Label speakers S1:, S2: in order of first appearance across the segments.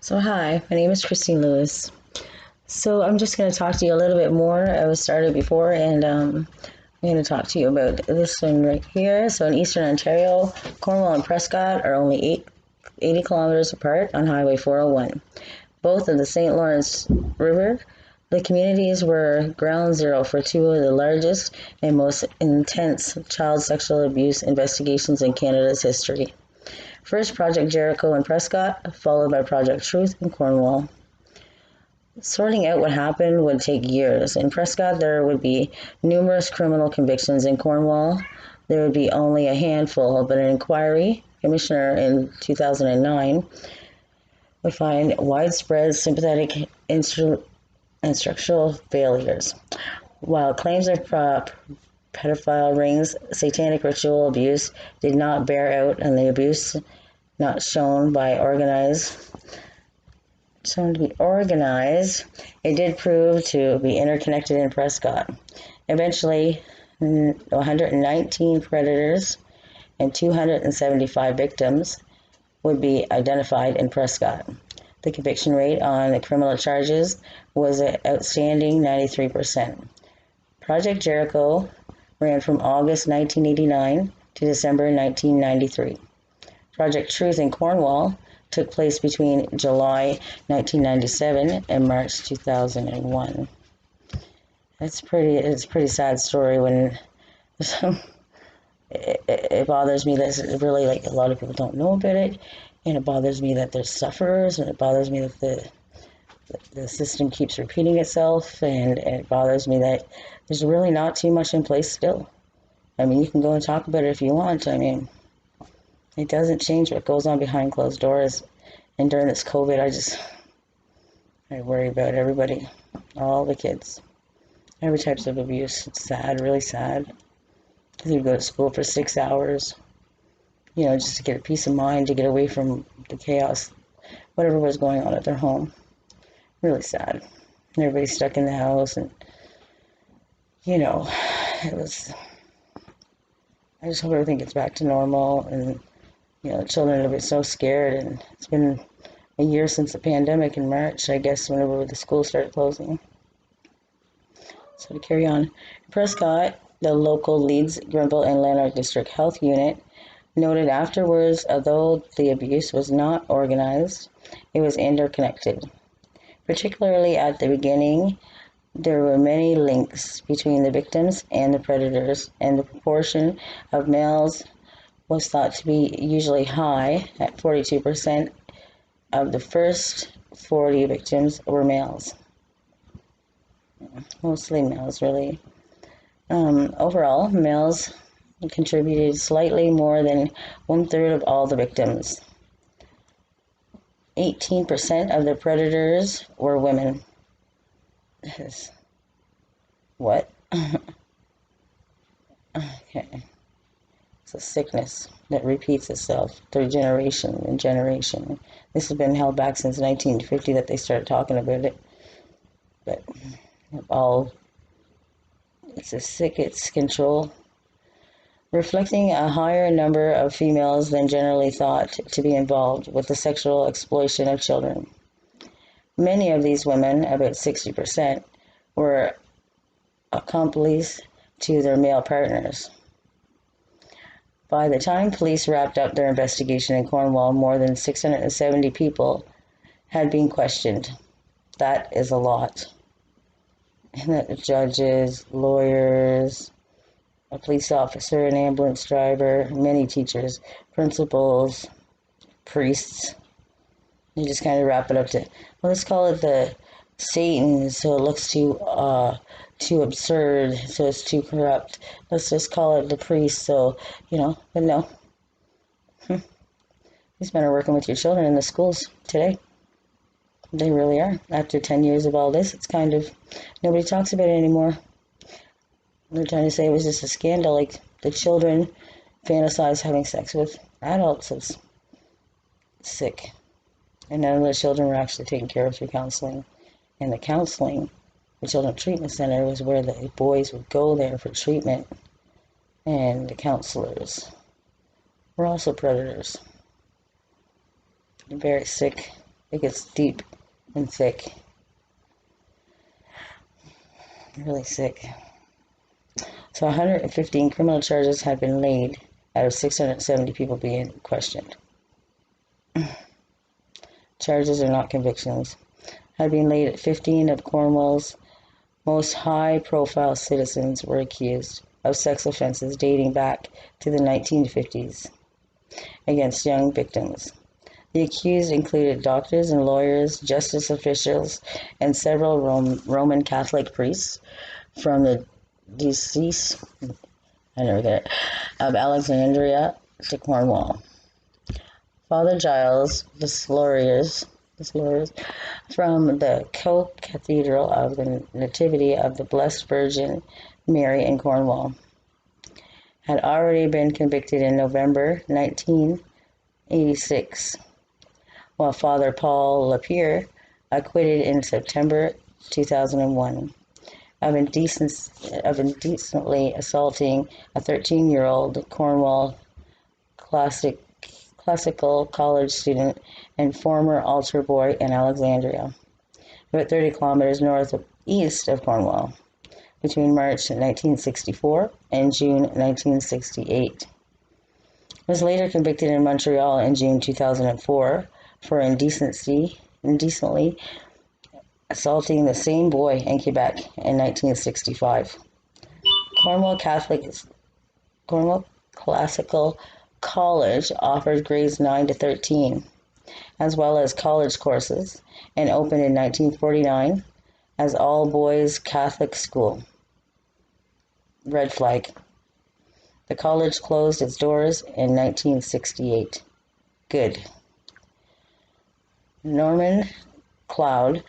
S1: So hi, my name is Christine Lewis. So I'm just going to talk to you a little bit more. I was started before, and I'm going to talk to you about this one right here. So in Eastern Ontario, Cornwall and Prescott are only 80 kilometers apart on Highway 401. Both of the St. Lawrence River, the communities were ground zero for two of the largest and most intense child sexual abuse investigations in Canada's history. First, Project Jericho in Prescott, followed by Project Truth in Cornwall. Sorting out what happened would take years. In Prescott, there would be numerous criminal convictions. In Cornwall, there would be only a handful, but an inquiry commissioner in 2009 would find widespread sympathetic and structural failures. While claims of pedophile rings, satanic ritual abuse did not bear out, and the abuse not shown to be organized, it did prove to be interconnected in Prescott. Eventually, 119 predators and 275 victims would be identified in Prescott. The conviction rate on the criminal charges was an outstanding 93%. Project Jericho ran from August 1989 to December 1993. Project Truth in Cornwall took place between July 1997 and March 2001. It's a pretty sad story when it bothers me that really, like, a lot of people don't know about it, and it bothers me that there's sufferers, and it bothers me that the system keeps repeating itself, and it bothers me that there's really not too much in place still. I mean, you can go and talk about it if you want. I mean, it doesn't change what goes on behind closed doors. And during this COVID, I worry about everybody, all the kids, every types of abuse. It's sad, really sad. Because you go to school for 6 hours, just to get a peace of mind, to get away from the chaos, whatever was going on at their home. Really sad. And everybody's stuck in the house, and, it was, I just hope everything gets back to normal, and the children have been so scared, and it's been a year since the pandemic in March, I guess, whenever the schools started closing. So to carry on, in Prescott, the local Leeds, Grimble, and Lanark District Health Unit noted afterwards, although the abuse was not organized, it was interconnected. Particularly at the beginning, there were many links between the victims and the predators, and the proportion of males was thought to be usually high at 42%. Of the first 40 victims were males. Mostly males, really. Overall, males contributed slightly more than 1/3 of all the victims. 18% of the predators were women. What? Okay. It's a sickness that repeats itself through generation and generation. This has been held back since 1950 that they started talking about it. But it's a sick, it's control. Reflecting a higher number of females than generally thought to be involved with the sexual exploitation of children. Many of these women, about 60%, were accomplices to their male partners. By the time police wrapped up their investigation in Cornwall, more than 670 people had been questioned. That is a lot. And judges, lawyers, a police officer, an ambulance driver, many teachers, principals, priests. You just kind of wrap it up to, well, let's call it the Satan, so it looks too absurd, so it's too corrupt. Let's just call it the priest, so, but no. These men are working with your children in the schools today. They really are. After 10 years of all this, it's kind of, nobody talks about it anymore. They're trying to say it was just a scandal, like the children fantasize having sex with adults. It's sick. And none of the children were actually taken care of through counseling. And the counseling, the Children's Treatment Center, was where the boys would go there for treatment. And the counselors were also predators. Very sick It gets deep and thick. Really sick. So 115 criminal charges have been laid out of 670 people being questioned. Charges are not convictions. Had been laid at 15 of Cornwall's most high-profile citizens were accused of sex offenses dating back to the 1950s against young victims. The accused included doctors and lawyers, justice officials, and several Roman Catholic priests from the diocese of Alexandria to Cornwall. Father Giles Desloriers from the Co-Cathedral of the Nativity of the Blessed Virgin Mary in Cornwall had already been convicted in November 1986, while Father Paul Lapierre acquitted in September 2001 of indecently assaulting a 13-year-old Cornwall classical college student and former altar boy in Alexandria, about 30 kilometers northeast of Cornwall, between March 1964 and June 1968. Was later convicted in Montreal in June 2004 for indecently assaulting the same boy in Quebec in 1965. Cornwall Classical College offered grades 9 to 13, as well as college courses, and opened in 1949 as all-boys Catholic school. Red flag. The college closed its doors in 1968. Good. Norman Cloud,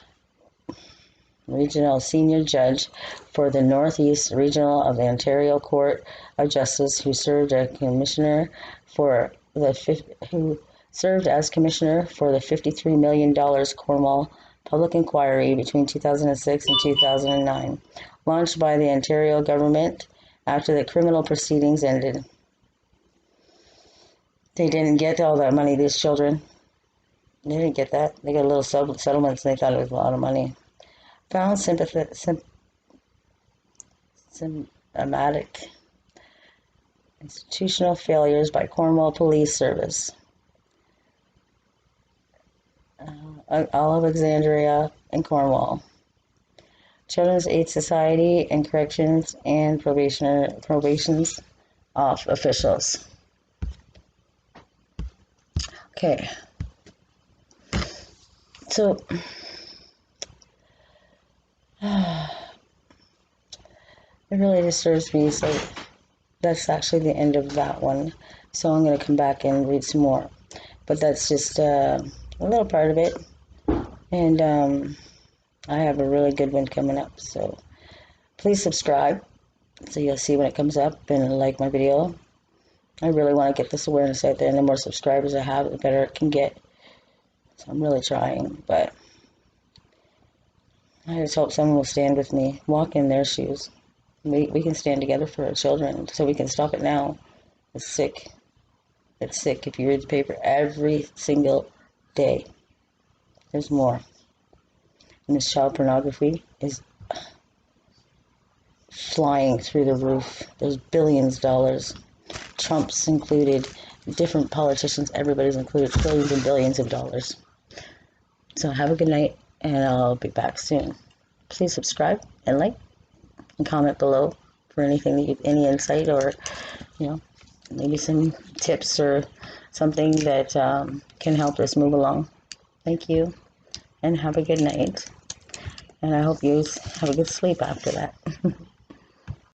S1: Regional Senior Judge for the Northeast Regional of the Ontario Court of Justice, who served as commissioner for the $53 million Cornwall public inquiry between 2006 and 2009, launched by the Ontario government after the criminal proceedings ended. They didn't get all that money, these children. They didn't get that. They got a little settlements and they thought it was a lot of money. Found symptomatic institutional failures by Cornwall Police Service, Alexandria, and Cornwall. Children's Aid Society and Corrections and probations off officials. Okay. So, it really disturbs me, so that's actually the end of that one. So I'm going to come back and read some more. But that's just a little part of it. And I have a really good one coming up. So please subscribe so you'll see when it comes up, and like my video. I really want to get this awareness out there, and the more subscribers I have, the better it can get. So I'm really trying, but I just hope someone will stand with me, walk in their shoes. We can stand together for our children, so we can stop it now. It's sick. It's sick. If you read the paper every single day, there's more. And this child pornography is flying through the roof. There's billions of dollars. Trump's included, different politicians, everybody's included, billions and billions of dollars. So have a good night, and I'll be back soon. Please subscribe and like and comment below for anything that any insight, or maybe some tips or something that can help us move along. Thank you, and have a good night, and I hope you have a good sleep after that.